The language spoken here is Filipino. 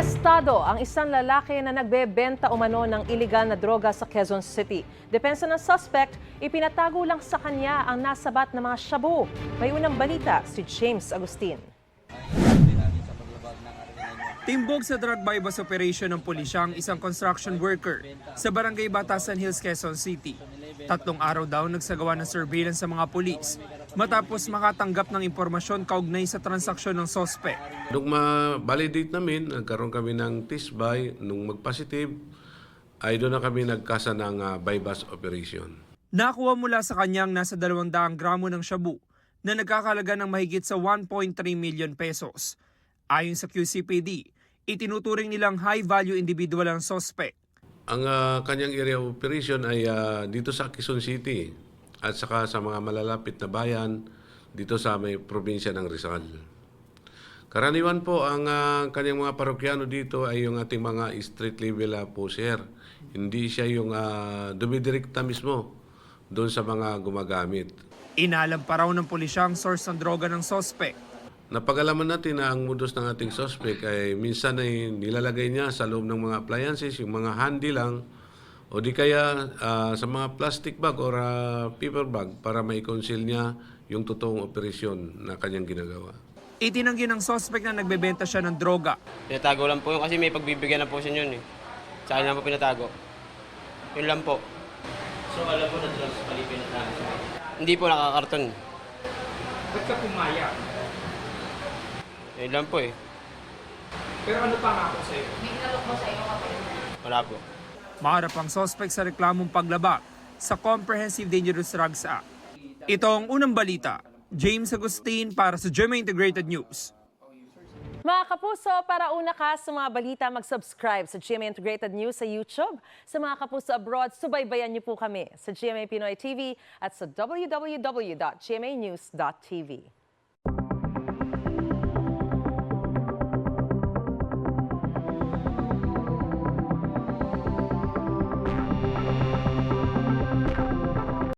Arestado ang isang lalaki na nagbebenta umano ng iligal na droga sa Quezon City. Depensa ng suspect, ipinatago lang sa kanya ang nasabat na mga shabu. May unang balita si James Agustin. Timbog sa drug bypass operation ng pulisya ang isang construction worker sa Barangay Batasan Hills, Quezon City. 3 araw daw nagsagawa ng surveillance sa mga pulis matapos makatanggap ng impormasyon kaugnay sa transaksyon ng sospek. Nung ma-validate namin, nagkaroon kami ng test-buy. Nung mag-positive, ay doon na kami nagkasa ng bypass operation. Nakuha mula sa kanyang nasa 200 gramo ng shabu na nagkakalaga ng mahigit sa 1.3 million pesos. Ayon sa QCPD, itinuturing nilang high-value individual ang sospek. Ang kanyang area of operation ay dito sa Quezon City at saka sa mga malalapit na bayan dito sa may probinsya ng Rizal. Karaniwan po ang kanyang mga parokyano dito ay yung ating mga street level pusher. Hindi siya yung dumidirekta mismo doon sa mga gumagamit. Inalam pa raw ng pulisya ang source ng droga ng sospek. Napag-alaman natin na ang modus ng ating suspect ay minsan ay nilalagay niya sa loob ng mga appliances, yung mga handy lang, o di kaya sa mga plastic bag or paper bag para mai-conceal niya yung totoong operasyon na kanyang ginagawa. Itinanggi ng sospek na nagbebenta siya ng droga. Pinatago lang po yun kasi may pagbibigyan na po siya yun eh. Sa akin lang po pinatago. Yun lang po. So alam mo na drugs pali pinatago siya? Hindi po nakakarton. Ba't ka pumaya? Yun lang po eh. Pero ano pa nga sa'yo? Wala po. Maharap ang sospek sa reklamong paglabag sa Comprehensive Dangerous Drugs Act. Ito ang unang balita. James Agustin para sa GMA Integrated News. Mga kapuso, para una ka sa mga balita, mag-subscribe sa GMA Integrated News sa YouTube. Sa mga kapuso abroad, subaybayan niyo po kami sa GMA Pinoy TV at sa www.gmanews.tv.